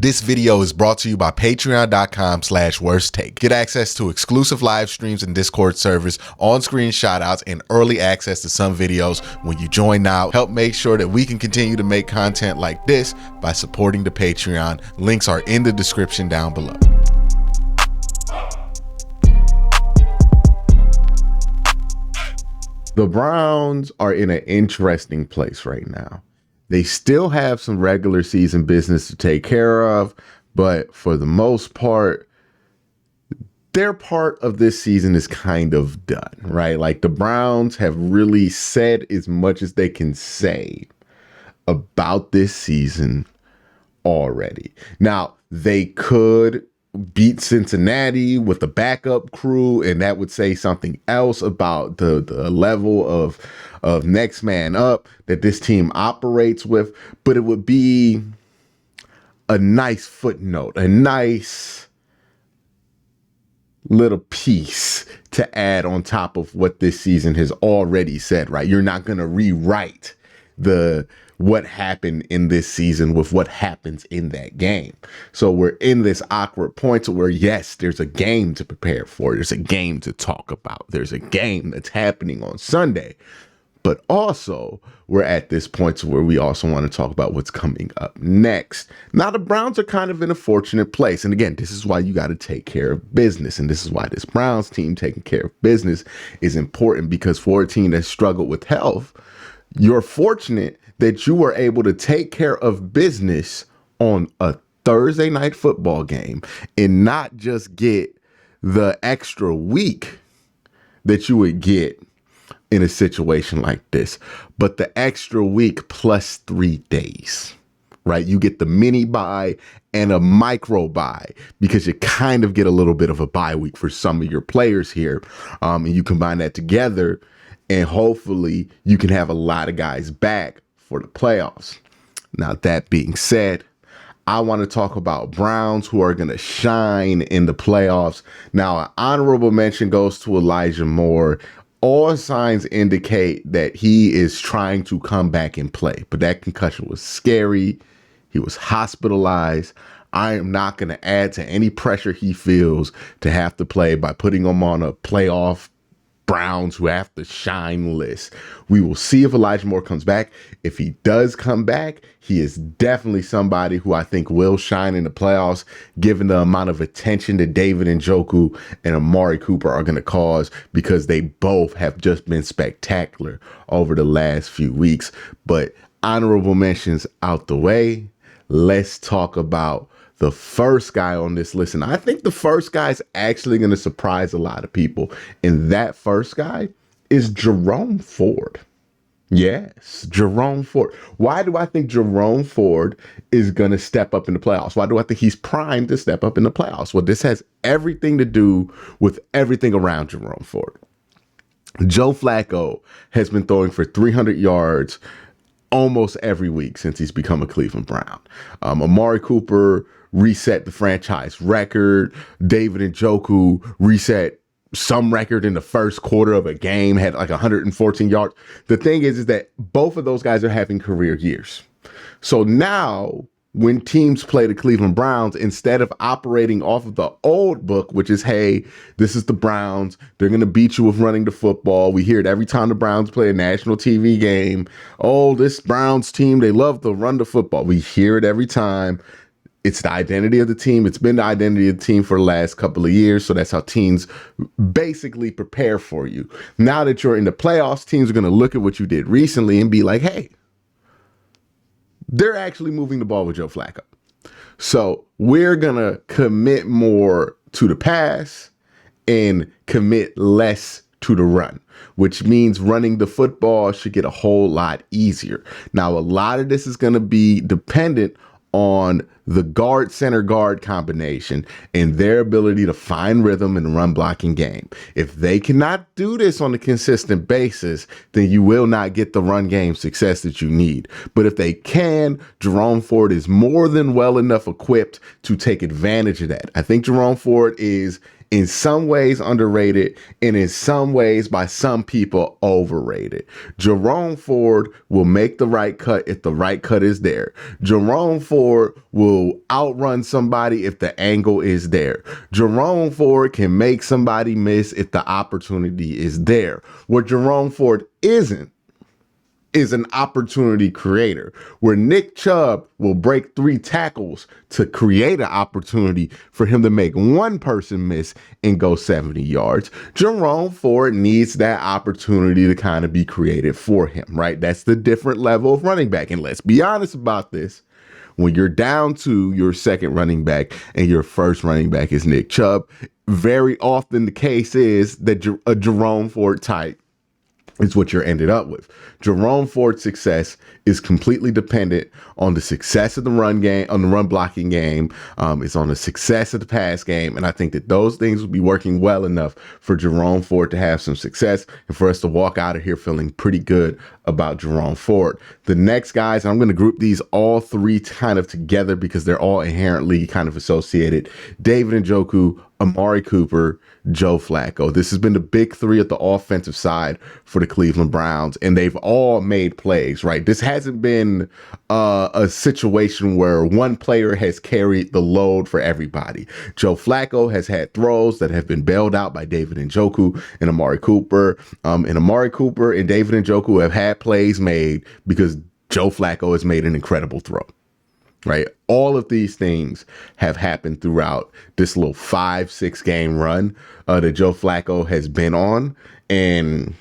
This video is brought to you by patreon.com/worsttake. Get access to exclusive live streams and Discord servers, on-screen shoutouts, and early access to some videos when you join now. Help make sure that we can continue to make content like this by supporting the Patreon. Links are in the description down below. The Browns are in an interesting place right now. They still have some regular season business to take care of, but for the most part, their part of this season is kind of done, right? Like, the Browns have really said as much as they can say about this season already. Now, they could beat Cincinnati with a backup crew, and that would say something else about the level of next man up that this team operates with, but it would be a nice footnote, a nice little piece to add on top of what this season has already said, right? You're not going to rewrite what happened in this season with what happens in that game. So we're in this awkward point to where, yes, there's a game to prepare for. There's a game to talk about. There's a game that's happening on Sunday. But also, we're at this point to where we also want to talk about what's coming up next. Now, the Browns are kind of in a fortunate place. And again, this is why you got to take care of business. And this is why this Browns team taking care of business is important, because for a team that struggled with health, you're fortunate that you were able to take care of business on a Thursday night football game and not just get the extra week that you would get in a situation like this, but the extra week plus 3 days, right? You get the mini bye and a micro bye, because you kind of get a little bit of a bye week for some of your players here. And you combine that together, and hopefully you can have a lot of guys back for the playoffs. Now, that being said, I want to talk about Browns who are going to shine in the playoffs. Now, an honorable mention goes to Elijah Moore. All signs indicate that he is trying to come back and play, but that concussion was scary. He was hospitalized. I am not going to add to any pressure he feels to have to play by putting him on a playoff Browns who have to shine list. We will see if Elijah Moore comes back. If he does come back, he is definitely somebody who I think will shine in the playoffs, given the amount of attention that David Njoku and Amari Cooper are going to cause, because they both have just been spectacular over the last few weeks. But honorable mentions out the way, let's talk about the first guy on this list. And I think the first guy is actually going to surprise a lot of people. And that first guy is Jerome Ford. Yes, Jerome Ford. Why do I think Jerome Ford is going to step up in the playoffs? Why do I think he's primed to step up in the playoffs? Well, this has everything to do with everything around Jerome Ford. Joe Flacco has been throwing for 300 yards almost every week since he's become a Cleveland Brown. Amari Cooper reset the franchise record. David Njoku reset some record in the first quarter of a game, had like 114 yards. The thing is that both of those guys are having career years. So now when teams play the Cleveland Browns, instead of operating off of the old book, which is, hey, this is the Browns, they're going to beat you with running the football. We hear it every time the Browns play a national TV game. Oh, this Browns team, they love to run the football. We hear it every time. It's the identity of the team. It's been the identity of the team for the last couple of years. So that's how teams basically prepare for you. Now that you're in the playoffs, teams are going to look at what you did recently and be like, hey, they're actually moving the ball with Joe Flacco. So we're going to commit more to the pass and commit less to the run, which means running the football should get a whole lot easier. Now, a lot of this is going to be dependent on the guard center guard combination and their ability to find rhythm in the run blocking game. If they cannot do this on a consistent basis, then you will not get the run game success that you need. But if they can, Jerome Ford is more than well enough equipped to take advantage of that. I think Jerome Ford is in some ways underrated, and in some ways by some people overrated. Jerome Ford will make the right cut if the right cut is there. Jerome Ford will outrun somebody if the angle is there. Jerome Ford can make somebody miss if the opportunity is there. What Jerome Ford isn't is an opportunity creator, where Nick Chubb will break 3 tackles to create an opportunity for him to make one person miss and go 70 yards. Jerome Ford needs that opportunity to kind of be created for him, right? That's the different level of running back. And let's be honest about this. When you're down to your second running back and your first running back is Nick Chubb, very often the case is that a Jerome Ford type is what you're ended up with. Jerome Ford's success is completely dependent on the success of the run game, on the run blocking game. It's on the success of the pass game. And I think that those things will be working well enough for Jerome Ford to have some success and for us to walk out of here feeling pretty good about Jerome Ford. The next guys, I'm going to group these all 3 kind of together because they're all inherently kind of associated. David Njoku, Amari Cooper, Joe Flacco. This has been the big 3 at the offensive side for the Cleveland Browns, and they've all made plays, right? This hasn't been a situation where one player has carried the load for everybody. Joe Flacco has had throws that have been bailed out by David Njoku and Amari Cooper. And Amari Cooper and David Njoku have had plays made because Joe Flacco has made an incredible throw. Right. All of these things have happened throughout this little 5-6 game run that Joe Flacco has been on. And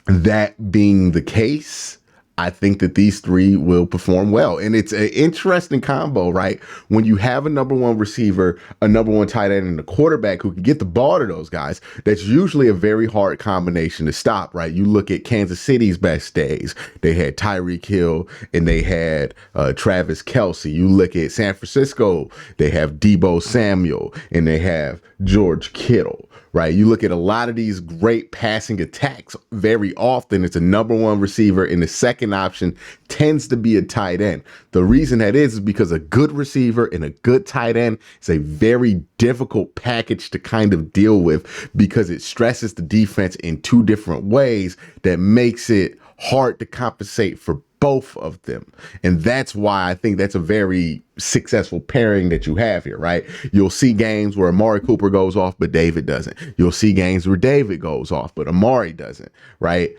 that being the case, I think that these 3 will perform well. And it's an interesting combo, right? When you have a number 1 receiver, a number 1 tight end, and a quarterback who can get the ball to those guys, that's usually a very hard combination to stop, right? You look at Kansas City's best days. They had Tyreek Hill and they had Travis Kelce. You look at San Francisco, they have Deebo Samuel and they have George Kittle. Right. You look at a lot of these great passing attacks. Very often it's a number 1 receiver and the second option tends to be a tight end. The reason that is because a good receiver and a good tight end is a very difficult package to kind of deal with because it stresses the defense in 2 different ways that makes it hard to compensate for both of them. And that's why I think that's a very successful pairing that you have here, right? You'll see games where Amari Cooper goes off, but David doesn't. You'll see games where David goes off, but Amari doesn't, right?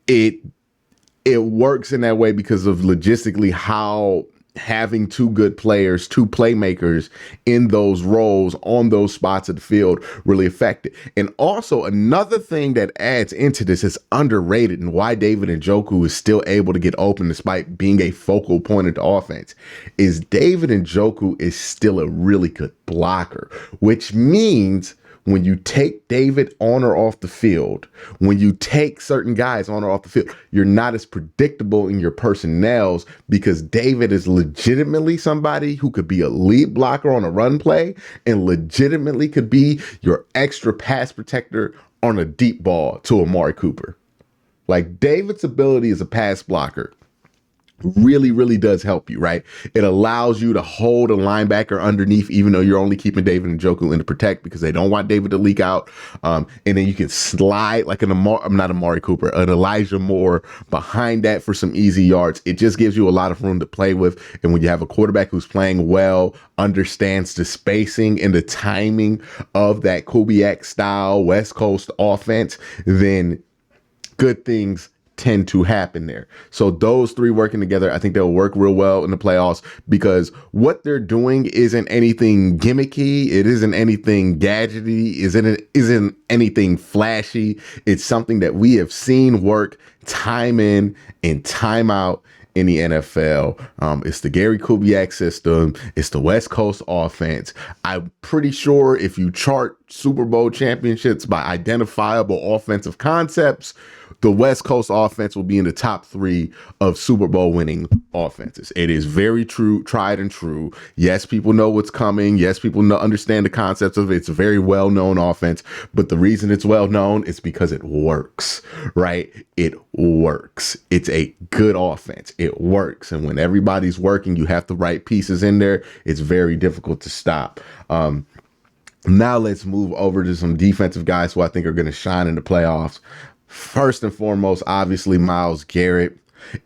It works in that way because of logistically how having 2 good players, 2 playmakers in those roles on those spots of the field really affected. And also another thing that adds into this is underrated and why David Njoku is still able to get open despite being a focal point of the offense is David Njoku is still a really good blocker, which means when you take David on or off the field, when you take certain guys on or off the field, you're not as predictable in your personnels because David is legitimately somebody who could be a lead blocker on a run play and legitimately could be your extra pass protector on a deep ball to Amari Cooper. Like David's ability as a pass blocker really, really does help you, right? It allows you to hold a linebacker underneath, even though you're only keeping David Njoku in to protect because they don't want David to leak out. And then you can slide like an Amari Cooper, an Elijah Moore behind that for some easy yards. It just gives you a lot of room to play with. And when you have a quarterback who's playing well, understands the spacing and the timing of that Kubiak style West Coast offense, then good things tend to happen there. So those 3 working together, I think they'll work real well in the playoffs because what they're doing isn't anything gimmicky. It isn't anything gadgety. Isn't anything flashy. It's something that we have seen work time in and time out in the NFL. It's the Gary Kubiak system. It's the West Coast offense. I'm pretty sure if you chart Super Bowl championships by identifiable offensive concepts, the West Coast offense will be in the top 3 of Super Bowl winning offenses. It is very true, tried and true. Yes, people know what's coming. Yes, people understand the concepts of it. It's a very well-known offense, but the reason it's well-known is because it works, right? It works. It's a good offense. It works. And when everybody's working, you have the right pieces in there. It's very difficult to stop. Now let's move over to some defensive guys who I think are going to shine in the playoffs. First and foremost, obviously, Myles Garrett.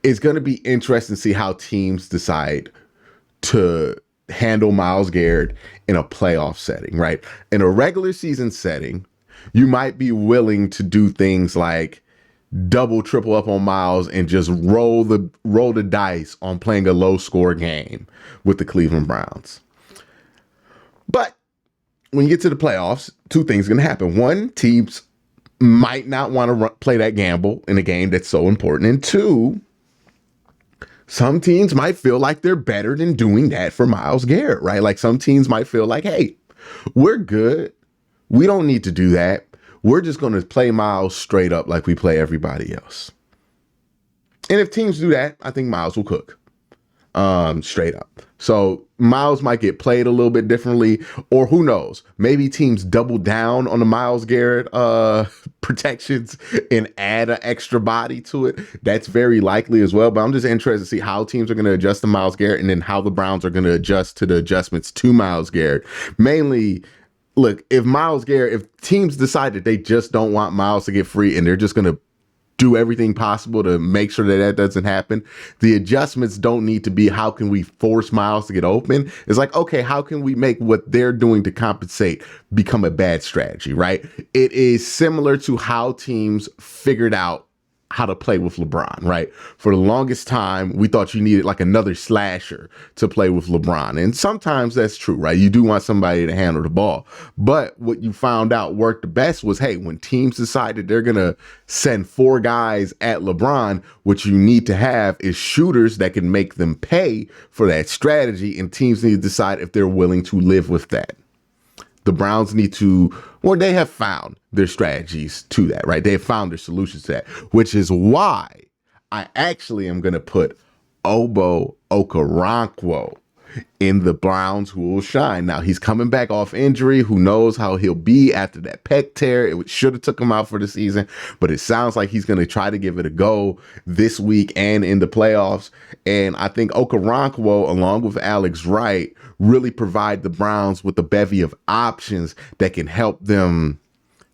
It's going to be interesting to see how teams decide to handle Myles Garrett in a playoff setting, right? In a regular season setting, you might be willing to do things like double, triple up on Myles and just roll the dice on playing a low score game with the Cleveland Browns. But when you get to the playoffs, two things are going to happen. One, teams might not want to play that gamble in a game that's so important. And two, some teams might feel like they're better than doing that for Myles Garrett, right? Like some teams might feel like, hey, we're good. We don't need to do that. We're just going to play Myles straight up like we play everybody else. And if teams do that, I think Myles will cook straight up. So Myles might get played a little bit differently, or who knows, maybe teams double down on the Myles Garrett protections and add an extra body to it. That's very likely as well. But I'm just interested to see how teams are going to adjust to Myles Garrett and then how the Browns are going to adjust to the adjustments to Myles Garrett. Mainly, look, if teams decide that they just don't want Myles to get free and they're just going to do everything possible to make sure that doesn't happen, the adjustments don't need to be how can we force Myles to get open. It's like, okay, how can we make what they're doing to compensate become a bad strategy, right? It is similar to how teams figured out how to play with LeBron, right? For the longest time, we thought you needed like another slasher to play with LeBron. And sometimes that's true, right? You do want somebody to handle the ball. But what you found out worked the best was, hey, when teams decided they're going to send 4 guys at LeBron, what you need to have is shooters that can make them pay for that strategy. And teams need to decide if they're willing to live with that. The Browns need to, or they have found their strategies to that, right? They have found their solutions to that, which is why I actually am going to put Ogbo Okoronkwo in the Browns who will shine. Now, he's coming back off injury. Who knows how he'll be after that pec tear? It should have took him out for the season, but it sounds like he's going to try to give it a go this week and in the playoffs. And I think Okoronkwo, along with Alex Wright, really provide the Browns with a bevy of options that can help them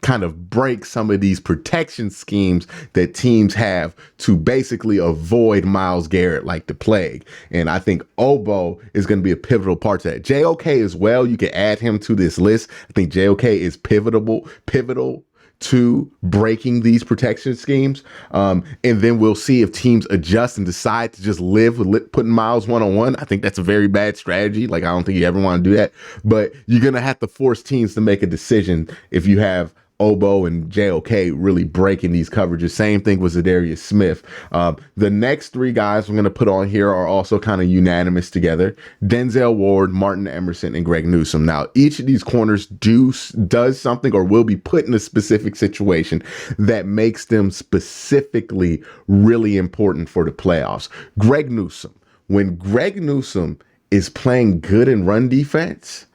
kind of break some of these protection schemes that teams have to basically avoid Myles Garrett like the plague. And I think Ogbo is going to be a pivotal part to that. JOK as well. You can add him to this list. I think JOK is pivotal to breaking these protection schemes. And then we'll see if teams adjust and decide to just live with putting Myles one-on-one. I think that's a very bad strategy. Like, I don't think you ever want to do that. But you're going to have to force teams to make a decision if you have Ogbo and JOK really breaking these coverages. Same thing with Zadarius Smith. The next 3 guys I'm going to put on here are also kind of unanimous together. Denzel Ward, Martin Emerson, and Greg Newsome. Now, each of these corners does something or will be put in a specific situation that makes them specifically really important for the playoffs. Greg Newsome. When Greg Newsome is playing good in run defense,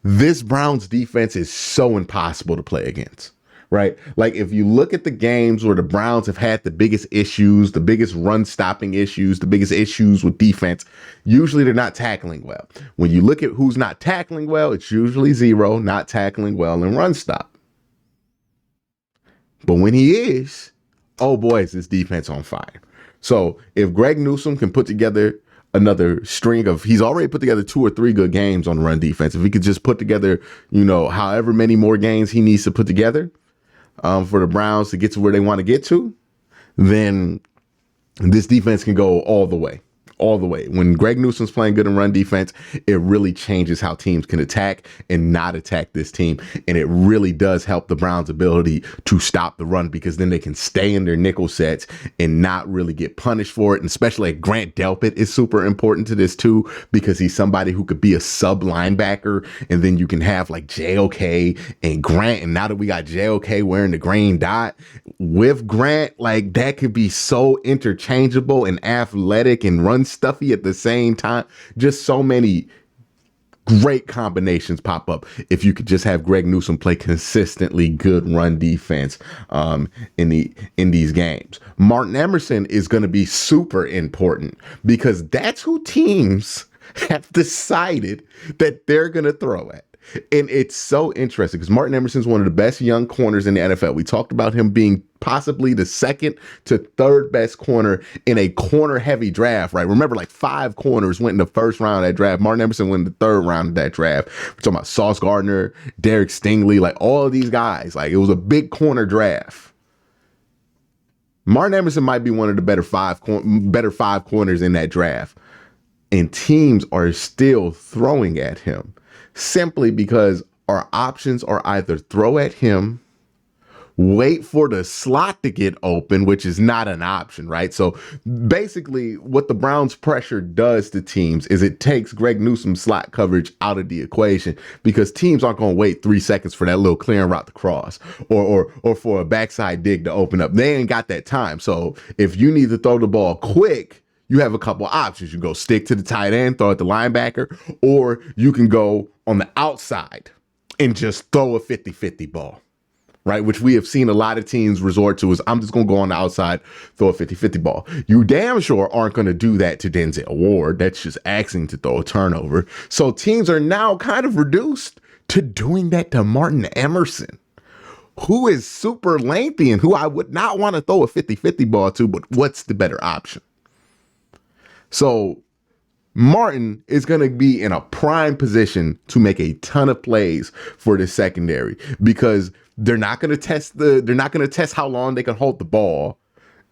this Browns defense is so impossible to play against, right? Like, if you look at the games where the Browns have had the biggest issues, the biggest run stopping issues, the biggest issues with defense, usually they're not tackling well. When you look at who's not tackling well, it's usually zero, not tackling well in run stop. But when he is, oh boy, is this defense on fire. So if Greg Newsome can put together another string of, he's already put together 2 or 3 good games on run defense. If he could just put together, however many more games he needs to put together for the Browns to get to where they want to get to, then this defense can go all the way. When Greg Newsome's playing good in run defense, it really changes how teams can attack and not attack this team. And it really does help the Browns' ability to stop the run, because then they can stay in their nickel sets and not really get punished for it. And especially like Grant Delpit is super important to this too, because he's somebody who could be a sub linebacker. And then you can have like JOK and Grant. And now that we got JOK wearing the green dot with Grant, like that could be so interchangeable and athletic and run stuffy at the same time. Just so many great combinations pop up if you could just have Greg Newsome play consistently good run defense in these games. Martin Emerson is going to be super important, because that's who teams have decided that they're going to throw at. And it's so interesting because Martin Emerson's one of the best young corners in the NFL. We talked about him being possibly the second to third best corner in a corner heavy draft, right? Remember, like 5 corners went in the first round of that draft. Martin Emerson went in the third round of that draft. We're talking about Sauce Gardner, Derek Stingley, like all of these guys. Like, it was a big corner draft. Martin Emerson might be one of the better five corners in that draft. And teams are still throwing at him simply because our options are either throw at him, wait for the slot to get open, which is not an option, right? So basically what the Browns pressure does to teams is it takes Greg Newsome's slot coverage out of the equation because teams aren't going to wait 3 seconds for that little clearing route to cross or for a backside dig to open up. They ain't got that time. So if you need to throw the ball quick, you have a couple of options. You go stick to the tight end, throw at the linebacker, or you can go on the outside and just throw a 50-50 ball, right? Which we have seen a lot of teams resort to is I'm just going to go on the outside, throw a 50-50 ball. You damn sure aren't going to do that to Denzel Ward. That's just asking to throw a turnover. So teams are now kind of reduced to doing that to Martin Emerson, who is super lengthy and who I would not want to throw a 50-50 ball to, but what's the better option? So Martin is going to be in a prime position to make a ton of plays for the secondary because they're not going to test how long they can hold the ball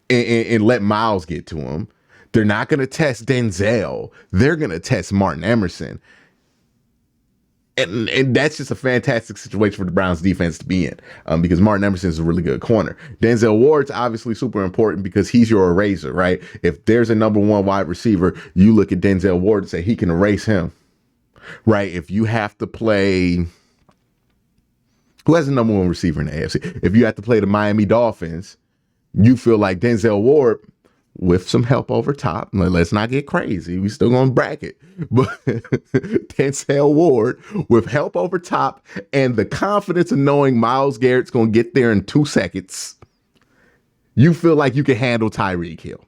and let Miles get to him. They're not going to test Denzel. They're going to test Martin Emerson. And that's just a fantastic situation for the Browns defense to be in because Martin Emerson is a really good corner. Denzel Ward's obviously super important because he's your eraser, right? If there's a number 1 wide receiver, you look at Denzel Ward and say he can erase him, right? If you have to play, who has the number 1 receiver in the AFC? If you have to play the Miami Dolphins, you feel like Denzel Ward, with some help over top, let's not get crazy, we still gonna bracket, but Denzel Ward with help over top and the confidence of knowing Myles Garrett's gonna get there in 2 seconds, you feel like you can handle Tyreek Hill,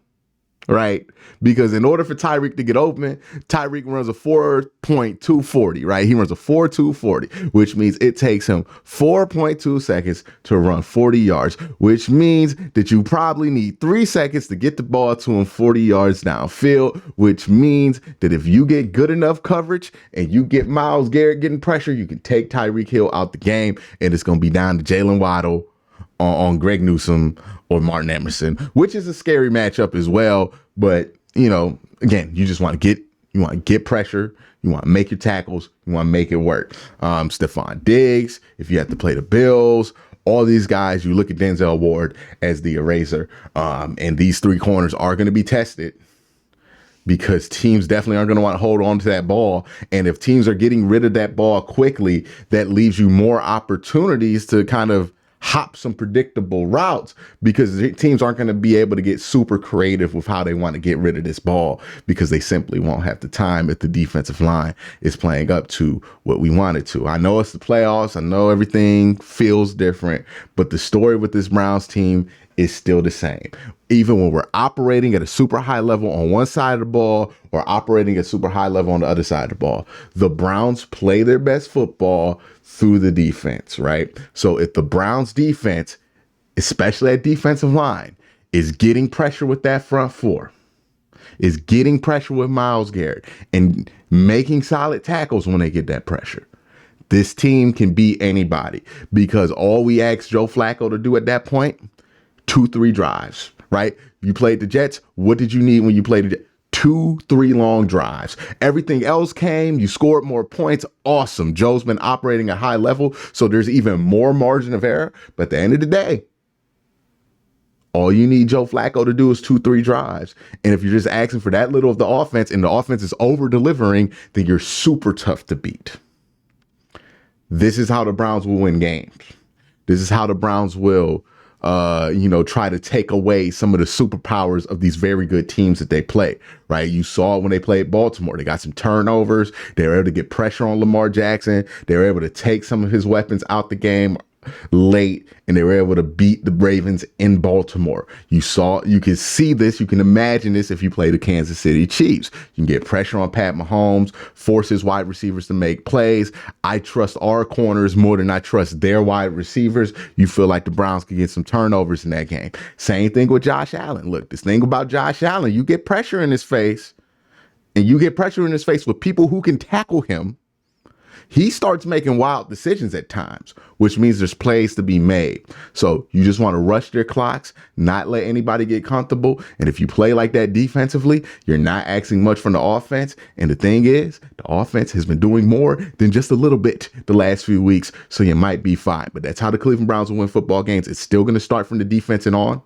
right? Because in order for Tyreek to get open, Tyreek runs a 4.240, right? He runs a 4.240, which means it takes him 4.2 seconds to run 40 yards, which means that you probably need 3 seconds to get the ball to him 40 yards downfield, which means that if you get good enough coverage and you get Myles Garrett getting pressure, you can take Tyreek Hill out the game, and it's going to be down to Jalen Waddle on Greg Newsome or Martin Emerson, which is a scary matchup as well. But, you know, again, you just want to get pressure. You want to make your tackles. You want to make it work. Stephon Diggs, if you have to play the Bills, all these guys, you look at Denzel Ward as the eraser. And these 3 corners are going to be tested because teams definitely aren't going to want to hold on to that ball. And if teams are getting rid of that ball quickly, that leaves you more opportunities to kind of hop some predictable routes because teams aren't going to be able to get super creative with how they want to get rid of this ball because they simply won't have the time if the defensive line is playing up to what we want it to. I know it's the playoffs. I know everything feels different, but the story with this Browns team is still the same. Even when we're operating at a super high level on one side of the ball or operating at super high level on the other side of the ball, the Browns play their best football through the defense, right? So if the Browns defense, especially at defensive line, is getting pressure with that front 4, is getting pressure with Myles Garrett and making solid tackles when they get that pressure, this team can beat anybody because all we ask Joe Flacco to do at that point, 2-3 drives, right? You played the Jets. What did you need when you played the Jets? 2-3 long drives. Everything else came. You scored more points. Awesome. Joe's been operating at high level, so there's even more margin of error. But at the end of the day, all you need Joe Flacco to do is 2-3 drives. And if you're just asking for that little of the offense and the offense is over delivering, then you're super tough to beat. This is how the Browns will win games. This is how the Browns will try to take away some of the superpowers of these very good teams that they play, right? You saw when they played Baltimore, they got some turnovers. They were able to get pressure on Lamar Jackson. They were able to take some of his weapons out the game late, and they were able to beat the Ravens in Baltimore. You can see this, you can imagine this if you play the Kansas City Chiefs. You can get pressure on Pat Mahomes, force his wide receivers to make plays. I trust our corners more than I trust their wide receivers. You feel like the Browns could get some turnovers in that game. Same thing with Josh Allen. Look, this thing about Josh Allen, you get pressure in his face, and you get pressure in his face with people who can tackle him. He starts making wild decisions at times, which means there's plays to be made. So you just want to rush their clocks, not let anybody get comfortable. And if you play like that defensively, you're not asking much from the offense. And the thing is, the offense has been doing more than just a little bit the last few weeks. So you might be fine. But that's how the Cleveland Browns will win football games. It's still going to start from the defense and on.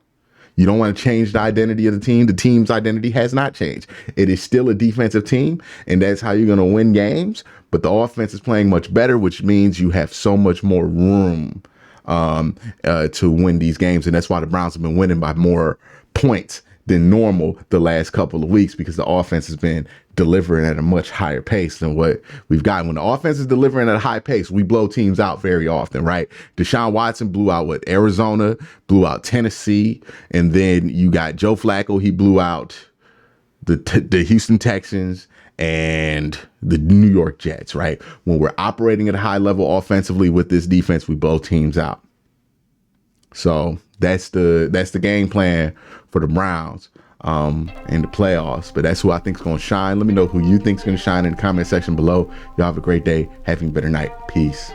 You don't want to change the identity of the team. The team's identity has not changed. It is still a defensive team, and that's how you're going to win games. But the offense is playing much better, which means you have so much more room to win these games. And that's why the Browns have been winning by more points than normal the last couple of weeks, because the offense has been delivering at a much higher pace than what we've gotten. When the offense is delivering at a high pace, we blow teams out very often, right? Deshaun Watson blew out Arizona, blew out Tennessee, and then you got Joe Flacco. He blew out the Houston Texans and the New York Jets, right? When we're operating at a high level offensively with this defense, we blow teams out. So that's the game plan for the Browns in the playoffs. But that's who I think is going to shine. Let me know who you think is going to shine in the comment section below. Y'all have a great day. Have a better night. Peace.